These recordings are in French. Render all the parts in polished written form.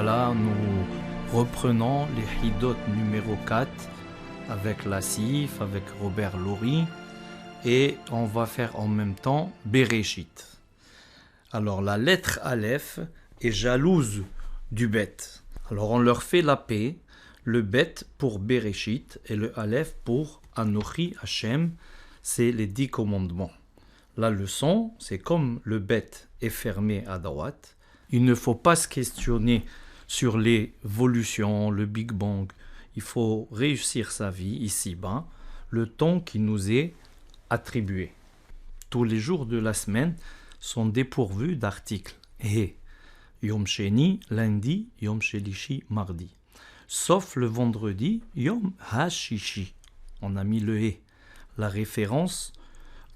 Voilà, nous reprenons les Hidot numéro 4 avec la Sif, avec Robert Laurie, et on va faire en même temps Bereshit. Alors la lettre Aleph est jalouse du Bet. Alors on leur fait la paix, le Bet pour Bereshit et le Aleph pour Anochi Hashem, c'est les 10 commandements. La leçon, c'est comme le Bet est fermé à droite, il ne faut pas se questionner sur l'évolution, le Big Bang. Il faut réussir sa vie ici-bas, le temps qui nous est attribué. Tous les jours de la semaine sont dépourvus d'articles. Et Yom Sheni, lundi, Yom Shelishi, mardi. Sauf le vendredi, Yom HaShishi. On a mis le et. La référence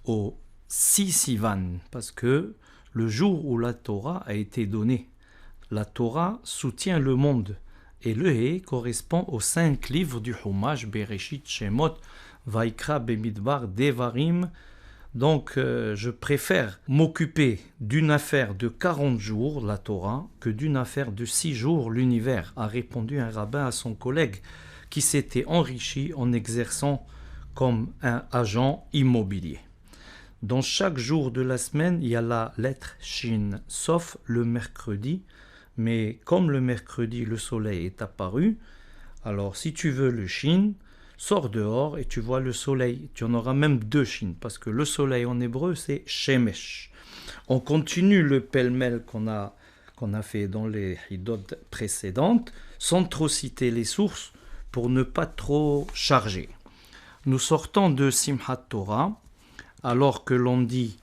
au 6 Sivan, parce que le jour où la Torah a été donnée, la Torah soutient le monde. Et le He correspond aux 5 livres du Chumash, Bereshit, Shemot, Vaikra, Bemidbar, Devarim. Donc je préfère m'occuper d'une affaire de 40 jours, la Torah, que d'une affaire de 6 jours, l'univers, a répondu un rabbin à son collègue qui s'était enrichi en exerçant comme un agent immobilier. Dans chaque jour de la semaine, il y a la lettre Shin, sauf le mercredi. Mais comme le mercredi, le soleil est apparu, alors si tu veux le Shin, sors dehors et tu vois le soleil. Tu en auras même 2 Shin, parce que le soleil en hébreu, c'est Shemesh. On continue le pêle-mêle qu'on a fait dans les Hidot précédentes, sans trop citer les sources, pour ne pas trop charger. Nous sortons de Simchat Torah, alors que l'on dit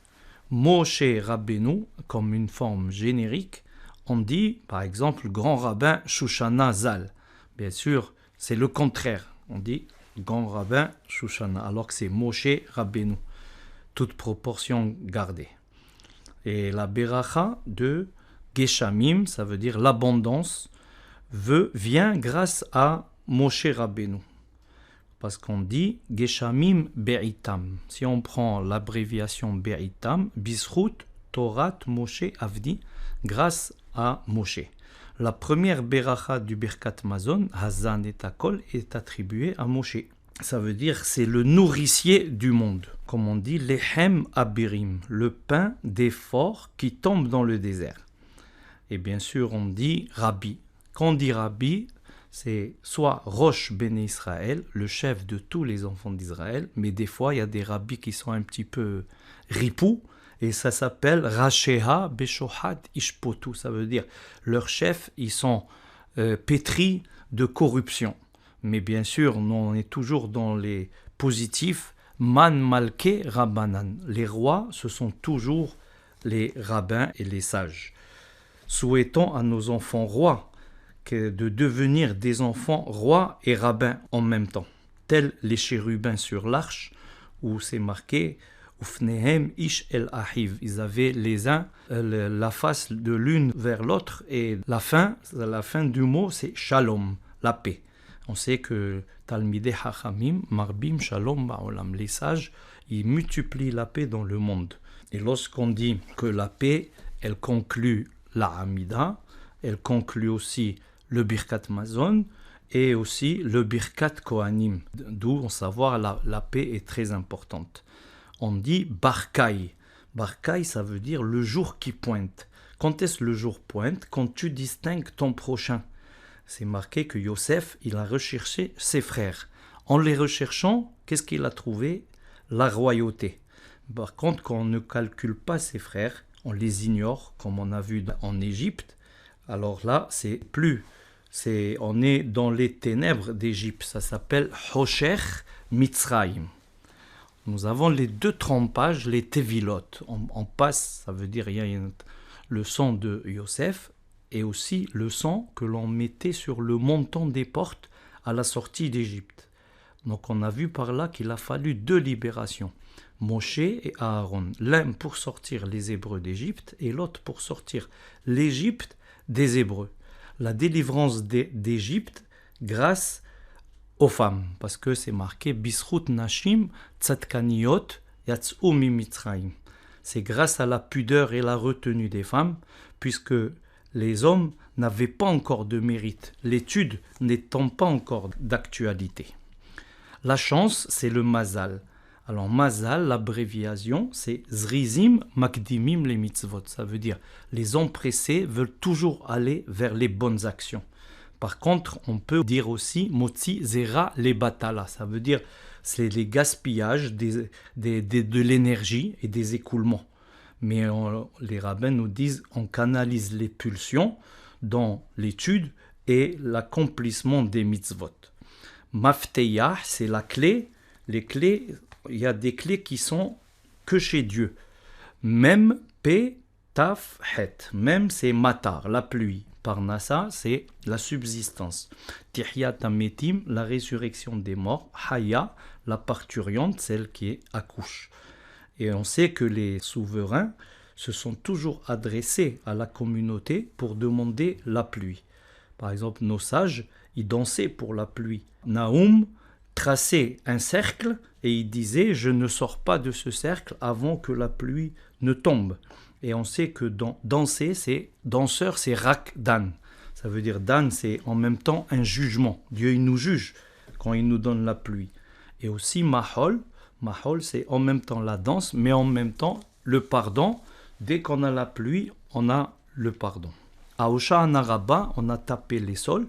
Moshe Rabbeinu, comme une forme générique, on dit, par exemple, grand rabbin Shoshana Zal. Bien sûr, c'est le contraire. On dit grand rabbin Shoshana, alors que c'est Moshe Rabbeinu. Toute proportion gardée. Et la beracha de Geshamim, ça veut dire l'abondance, vient grâce à Moshe Rabbeinu. Parce qu'on dit Geshamim Be'itam. Si on prend l'abréviation Be'itam, Bisrout Torat Moshe Avdi, grâce à Moshe. La première beracha du Birkat Mazon, Hazan et Takol, est attribuée à Moshe. Ça veut dire c'est le nourricier du monde. Comme on dit, Lehem Abirim, le pain des forts qui tombe dans le désert. Et bien sûr, on dit Rabbi. Quand on dit Rabbi, c'est soit Rosh Béné Israël, le chef de tous les enfants d'Israël, mais des fois, il y a des rabbis qui sont un petit peu ripoux, et ça s'appelle Rasheha Beshohat Ishpotu. Ça veut dire, leurs chefs, ils sont pétris de corruption. Mais bien sûr, on est toujours dans les positifs. Man Malke Rabbanan. Les rois, ce sont toujours les rabbins et les sages. Souhaitons à nos enfants rois de devenir des enfants rois et rabbins en même temps. Tels les chérubins sur l'arche, où c'est marqué Ufnehem ish el ahiv. Ils avaient les uns la face de l'une vers l'autre, et la fin du mot c'est shalom, la paix. On sait que Talmidei Hachamim, Marbim Shalom Ba'olam, les sages, ils multiplient la paix dans le monde. Et lorsqu'on dit que la paix, elle conclut la Hamida, elle conclut aussi le Birkat Mazon et aussi le Birkat Kohanim, d'où on savoir la paix est très importante. On dit Barkai. Barkai, ça veut dire le jour qui pointe. Quand est-ce le jour pointe? Quand tu distingues ton prochain. C'est marqué que Yosef, il a recherché ses frères. En les recherchant, qu'est-ce qu'il a trouvé? La royauté. Par contre, quand on ne calcule pas ses frères, on les ignore, comme on a vu en Égypte, alors là, on est dans les ténèbres d'Égypte. Ça s'appelle Hosher Mitzrayim. Nous avons les 2 trompages, les Tevilot. On passe, ça veut dire il y a le sang de Yosef et aussi le sang que l'on mettait sur le montant des portes à la sortie d'Égypte. Donc on a vu par là qu'il a fallu 2 libérations, Moshe et Aaron. L'un pour sortir les Hébreux d'Égypte et l'autre pour sortir l'Égypte des Hébreux. La délivrance d'Égypte grâce aux femmes, parce que c'est marqué Bisrut Nashim Tzadkaniot Yatz'u Mitzrayim. C'est grâce à la pudeur et la retenue des femmes, puisque les hommes n'avait pas encore de mérite, l'étude n'étant pas encore d'actualité. La chance, c'est le mazal. Alors mazal, l'abréviation, c'est zrizim makdimim les mitzvot. Ça veut dire les empressés veulent toujours aller vers les bonnes actions. Par contre, on peut dire aussi motzi zera les batala. Ça veut dire c'est les gaspillages de l'énergie et des écoulements. Mais les rabbins nous disent on canalise les pulsions dans l'étude et l'accomplissement des mitzvot. Mafteyah, c'est la clé. Les clés, il y a des clés qui sont que chez Dieu. Même P, Taf, Het. Même c'est Matar, la pluie. Parnassa, c'est la subsistance. Tihyat Ametim, la résurrection des morts. Haya, la parturiente, celle qui accouche. Et on sait que les souverains se sont toujours adressés à la communauté pour demander la pluie. Par exemple, nos sages, ils dansaient pour la pluie. Naoum traçait un cercle et il disait « Je ne sors pas de ce cercle avant que la pluie ne tombe ». Et on sait que danser, danseur, c'est rak dan. Ça veut dire dan, c'est en même temps un jugement. Dieu, il nous juge quand il nous donne la pluie. Et aussi mahol, c'est en même temps la danse, mais en même temps le pardon. Dès qu'on a la pluie, on a le pardon. À Oshana Naraba, on a tapé les sols,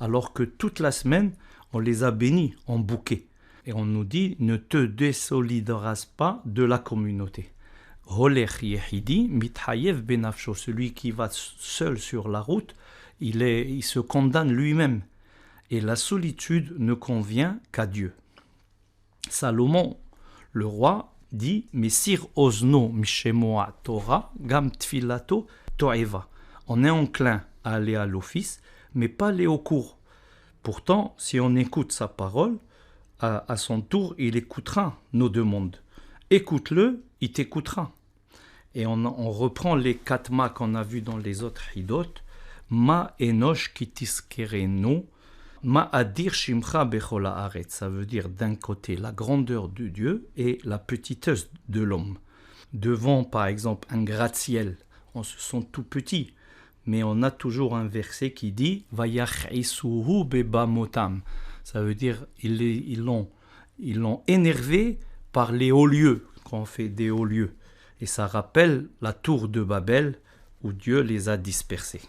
alors que toute la semaine, on les a bénis en bouquet. Et on nous dit, ne te désolidarise pas de la communauté. Holech Yehidi, mithayev benafsho, celui qui va seul sur la route, il se condamne lui-même. Et la solitude ne convient qu'à Dieu. Salomon, le roi, dit Messir Ozno Mishemoa Torah, Gam Tfilato Toeva. On est enclin à aller à l'office, mais pas aller au cours. Pourtant, si on écoute sa parole, à son tour, il écoutera nos demandes. Écoute-le, il t'écoutera. Et on reprend les 4 ma qu'on a vus dans les autres hidot. Ma enosh kitiskereno. Ma adir shimcha bechola aret, ça veut dire d'un côté la grandeur de Dieu et la petitesse de l'homme. Devant par exemple un gratte-ciel, on se sent tout petit, mais on a toujours un verset qui dit Vayachisuhu beba motam, ça veut dire ils l'ont énervé par les hauts lieux, quand on fait des hauts lieux. Et ça rappelle la tour de Babel où Dieu les a dispersés.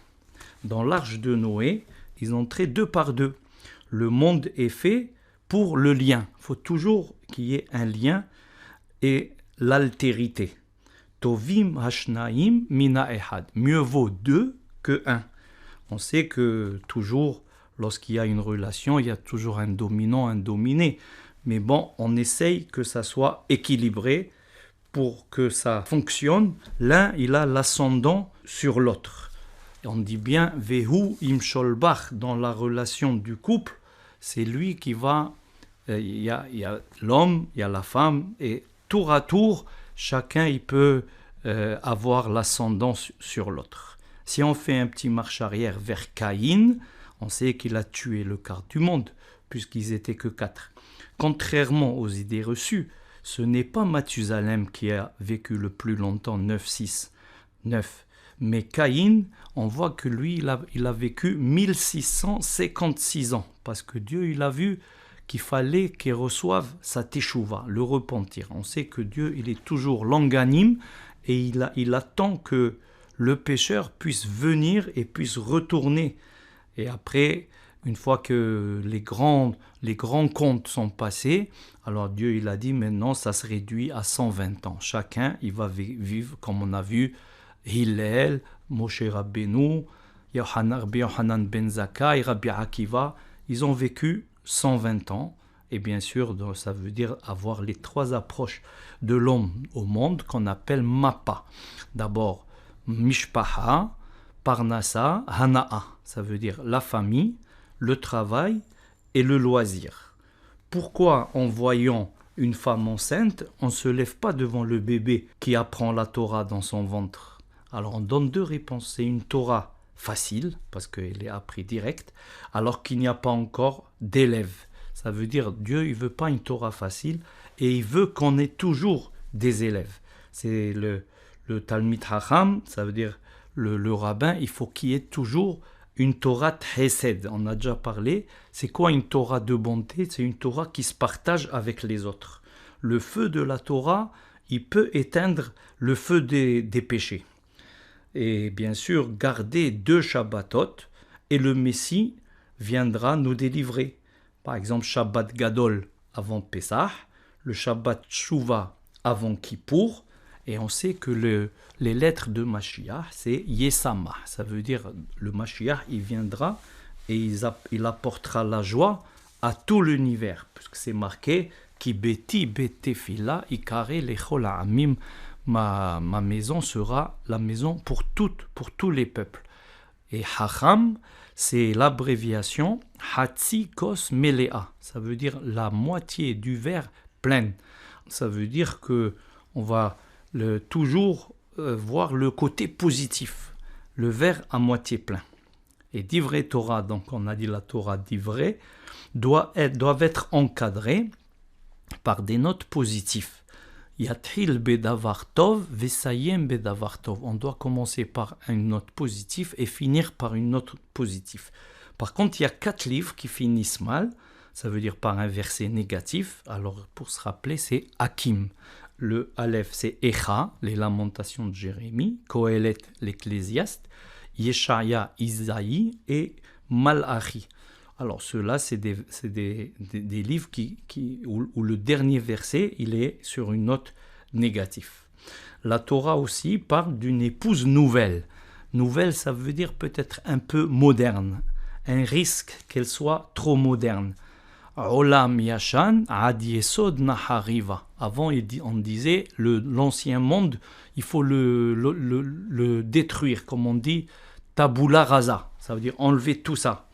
Dans l'arche de Noé, ils entraient 2 par 2. Le monde est fait pour le lien. Il faut toujours qu'il y ait un lien et l'altérité. Tovim hashnaim mina ehad. Mieux vaut 2 que 1. On sait que toujours, lorsqu'il y a une relation, il y a toujours un dominant, un dominé. Mais bon, on essaye que ça soit équilibré pour que ça fonctionne. L'un, il a l'ascendant sur l'autre. On dit bien Vehu imsholbach dans la relation du couple, c'est lui qui va. Il y a l'homme, il y a la femme, et tour à tour, chacun il peut avoir l'ascendant sur l'autre. Si on fait un petit marche arrière vers Caïn, on sait qu'il a tué le quart du monde, puisqu'ils étaient que 4. Contrairement aux idées reçues, ce n'est pas Mathusalem qui a vécu le plus longtemps, 9. Mais Caïn, on voit que lui, il a vécu 1656 ans, parce que Dieu, il a vu qu'il fallait qu'il reçoive sa teshuva, le repentir. On sait que Dieu, il est toujours longanime, et il attend que le pécheur puisse venir et puisse retourner. Et après, une fois que les grands comptes sont passés, alors Dieu, il a dit, maintenant, ça se réduit à 120 ans. Chacun, il va vivre, comme on a vu, Hillel, Moshe Rabbeinu, Rabbi Yohanan ben Zakkai, Rabbi Akiva, ils ont vécu 120 ans. Et bien sûr, ça veut dire avoir les 3 approches de l'homme au monde qu'on appelle Mappa. D'abord, Mishpaha, Parnassa, Hana'a. Ça veut dire la famille, le travail et le loisir. Pourquoi, en voyant une femme enceinte, on ne se lève pas devant le bébé qui apprend la Torah dans son ventre? Alors on donne 2 réponses. C'est une Torah facile, parce qu'elle est apprise direct, alors qu'il n'y a pas encore d'élèves. Ça veut dire Dieu, il ne veut pas une Torah facile, et il veut qu'on ait toujours des élèves. C'est le Talmid Hacham, ça veut dire le rabbin, il faut qu'il y ait toujours une Torah Chesed. On a déjà parlé. C'est quoi une Torah de bonté? C'est une Torah qui se partage avec les autres. Le feu de la Torah, il peut éteindre le feu des péchés. Et bien sûr, garder 2 Shabbatot, et le Messie viendra nous délivrer. Par exemple, Shabbat Gadol avant Pessah, le Shabbat Shuvah avant Kippour, et on sait que les lettres de Mashiach, c'est Yesama. Ça veut dire le Mashiach, il viendra et il apportera la joie à tout l'univers, puisque c'est marqué Ki beti betefila ikare lechol ha'amim. Ma maison sera la maison pour tous les peuples. Et Hacham, c'est l'abréviation Hatzi Kos Melea. Ça veut dire la moitié du verre plein. Ça veut dire que on va toujours voir le côté positif, le verre à moitié plein. Et Divrei Torah, donc on a dit la Torah Divrei, doivent être encadrés par des notes positives. Yatril bedavar tov, vesayem bedavar tov. On doit commencer par une note positive et finir par une note positive. Par contre, il y a 4 livres qui finissent mal, ça veut dire par un verset négatif. Alors, pour se rappeler, c'est Hakim. Le Aleph, c'est Echa, les lamentations de Jérémie, Kohelet, l'Ecclésiaste, Yeshaya, Isaïe et Malachi. Alors, ceux-là, c'est des livres où le dernier verset, il est sur une note négative. La Torah aussi parle d'une épouse nouvelle. Nouvelle, ça veut dire peut-être un peu moderne. Un risque qu'elle soit trop moderne. Olam Yashan Ad Yesod Nahariva. Avant, on disait l'ancien monde, il faut le détruire, comme on dit, tabula rasa. Ça veut dire enlever tout ça.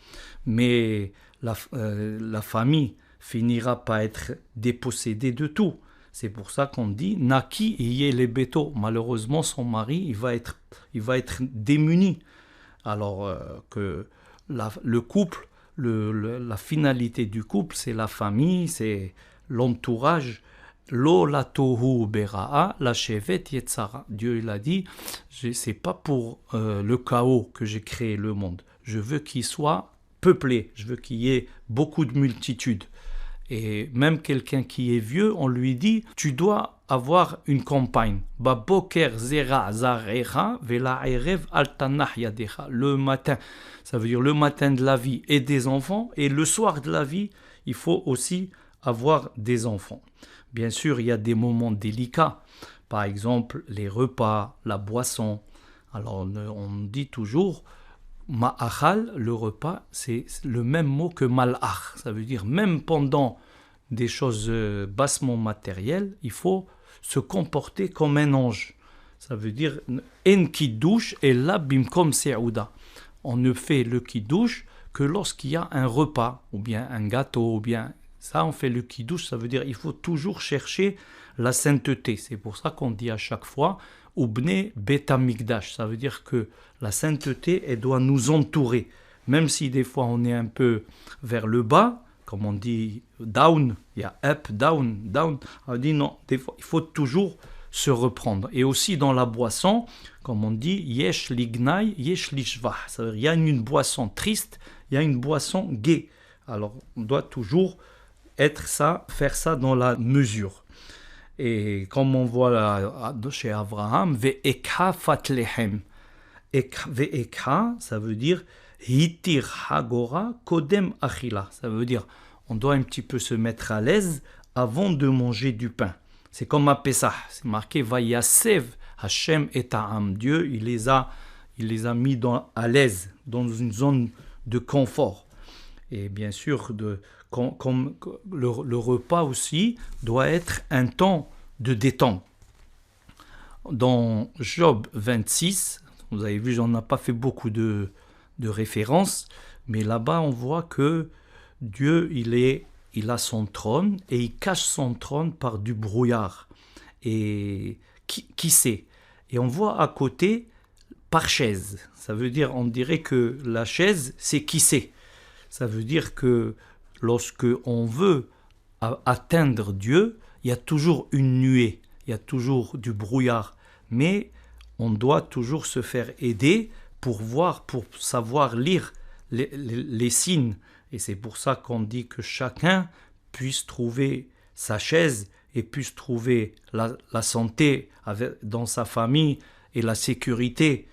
Mais la famille finira par être dépossédée de tout. C'est pour ça qu'on dit Naki iye le beto. Malheureusement, son mari, il va être démuni. Alors que le couple, la finalité du couple, c'est la famille, c'est l'entourage. Lo la tohu beraa, la shevet yetzara. Dieu il a dit, c'est pas pour le chaos que j'ai créé le monde. Je veux qu'il soit peuplé, je veux qu'il y ait beaucoup de multitudes. Et même quelqu'un qui est vieux, on lui dit, tu dois avoir une compagne. Baboker zera zarecha vela erev altanah yadecha. Le matin, ça veut dire le matin de la vie et des enfants, et le soir de la vie, il faut aussi avoir des enfants. Bien sûr, il y a des moments délicats, par exemple les repas, la boisson. Alors on dit toujours, ma'achal, le repas, c'est le même mot que malach. Ça veut dire même pendant des choses bassement matérielles, il faut se comporter comme un ange. Ça veut dire en kiddush et la bimkom se'ouda. On ne fait le kiddush que lorsqu'il y a un repas, ou bien un gâteau, ou bien ça, on fait le kiddush. Ça veut dire il faut toujours chercher la sainteté. C'est pour ça qu'on dit à chaque fois Ubne Bet Hamikdash, ça veut dire que la sainteté, elle doit nous entourer. Même si des fois on est un peu vers le bas, comme on dit down, il y a up, down, down. On dit non, des fois il faut toujours se reprendre. Et aussi dans la boisson, comme on dit yesh lignai, yesh lishvah. Ça veut dire il y a une boisson triste, il y a une boisson gaie. Alors on doit toujours faire ça dans la mesure. Et comme on voit chez Abraham, ve'ekha fatlehem. Ve'ekha, ça veut dire hitir hagora kodem achila. Ça veut dire on doit un petit peu se mettre à l'aise avant de manger du pain. C'est comme à Pessah, c'est marqué vayasev Hashem et Ta'am. Dieu, il les a mis à l'aise, dans une zone de confort. Et bien sûr, comme le repas aussi doit être un temps de détente. Dans Job 26, vous avez vu, j'en ai pas fait beaucoup de références, mais là-bas on voit que Dieu, il a son trône et il cache son trône par du brouillard. Et qui sait? Et on voit à côté par chaise. Ça veut dire, on dirait que la chaise, c'est qui sait. Ça veut dire que lorsque on veut atteindre Dieu, il y a toujours une nuée, il y a toujours du brouillard. Mais on doit toujours se faire aider pour voir, pour savoir lire les signes. Et c'est pour ça qu'on dit que chacun puisse trouver sa chaise et puisse trouver la santé dans sa famille et la sécurité.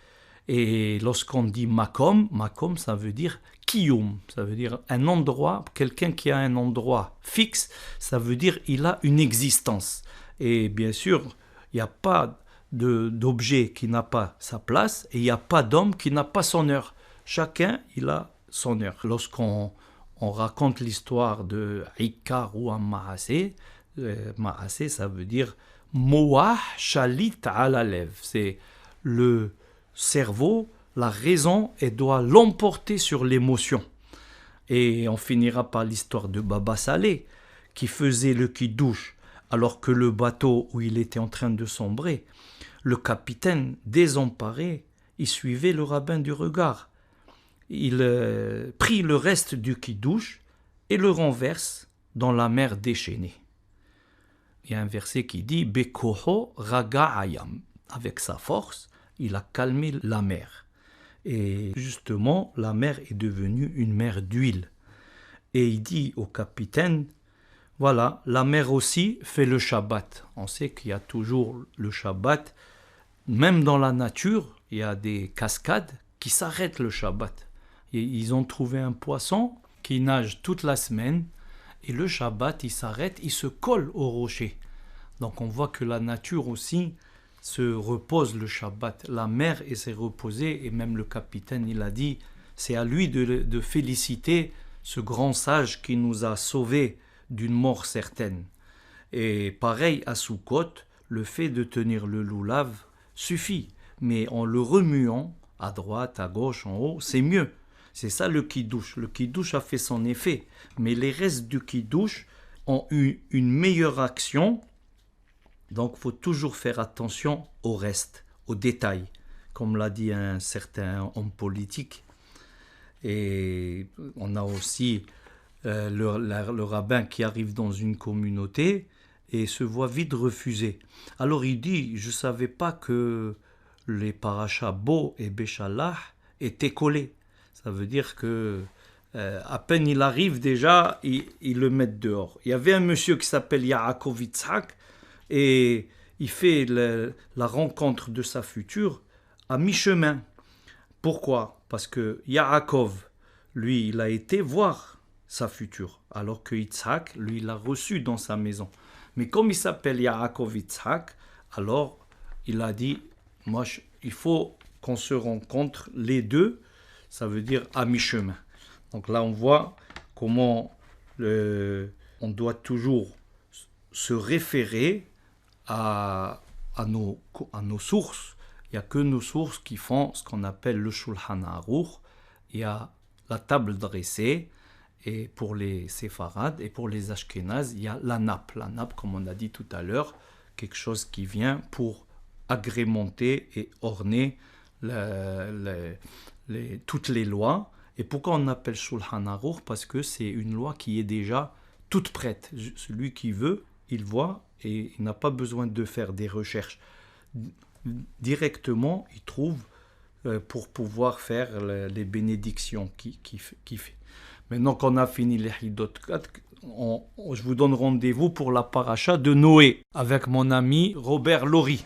Et lorsqu'on dit makom, makom ça veut dire kiyum, ça veut dire un endroit, quelqu'un qui a un endroit fixe, ça veut dire il a une existence. Et bien sûr, il n'y a pas d'objet qui n'a pas sa place et il n'y a pas d'homme qui n'a pas son heure. Chacun, il a son heure. Lorsqu'on raconte l'histoire de Ikar ou Ma'asé, Ma'asé, ça veut dire Moah Shalit ala lev. C'est le cerveau, la raison, elle doit l'emporter sur l'émotion. Et on finira par l'histoire de Baba Saleh, qui faisait le kidouche, alors que le bateau où il était en train de sombrer, le capitaine, désemparé, il suivait le rabbin du regard. Il prit le reste du kidouche et le renverse dans la mer déchaînée. Il y a un verset qui dit « Bekoho raga ayam » avec sa force, il a calmé la mer. Et justement, la mer est devenue une mer d'huile. Et il dit au capitaine, voilà, la mer aussi fait le Shabbat. On sait qu'il y a toujours le Shabbat. Même dans la nature, il y a des cascades qui s'arrêtent le Shabbat. Et ils ont trouvé un poisson qui nage toute la semaine. Et le Shabbat, il s'arrête, il se colle au rocher. Donc on voit que la nature aussi se repose le Shabbat. La mer s'est reposée et même le capitaine, il a dit, c'est à lui de féliciter ce grand sage qui nous a sauvés d'une mort certaine. Et pareil à Soukot, le fait de tenir le loulav suffit, mais en le remuant à droite, à gauche, en haut, c'est mieux. C'est ça le kidouche. Le kidouche a fait son effet, mais les restes du kidouche ont eu une meilleure action. Donc, il faut toujours faire attention au reste, aux détails, comme l'a dit un certain homme politique. Et on a aussi le rabbin qui arrive dans une communauté et se voit vite refusé. Alors il dit, je ne savais pas que les parachas Bo et Béchalach étaient collés. Ça veut dire que à peine il arrive déjà, ils le mettent dehors. Il y avait un monsieur qui s'appelle Yaakov Yitzhak, et il fait la rencontre de sa future à mi-chemin. Pourquoi ? Parce que Yaakov, lui, il a été voir sa future, alors que Yitzhak, lui, il l'a reçu dans sa maison. Mais comme il s'appelle Yaakov Yitzhak, alors il a dit, moi, il faut qu'on se rencontre les deux, ça veut dire à mi-chemin. Donc là, on voit comment on doit toujours se référer à nos sources. Il n'y a que nos sources qui font ce qu'on appelle le Shulchan Aruch. Il y a la table dressée, et pour les séfarades, et pour les ashkénazes, il y a la nappe. La nappe, comme on a dit tout à l'heure, quelque chose qui vient pour agrémenter et orner toutes les lois. Et pourquoi on appelle Shulchan Aruch ? Parce que c'est une loi qui est déjà toute prête. Celui qui veut, il voit, et il n'a pas besoin de faire des recherches. Directement, il trouve pour pouvoir faire les bénédictions qu'il fait. Maintenant qu'on a fini les Hidot 4, je vous donne rendez-vous pour la paracha de Noé avec mon ami Robert Laurie.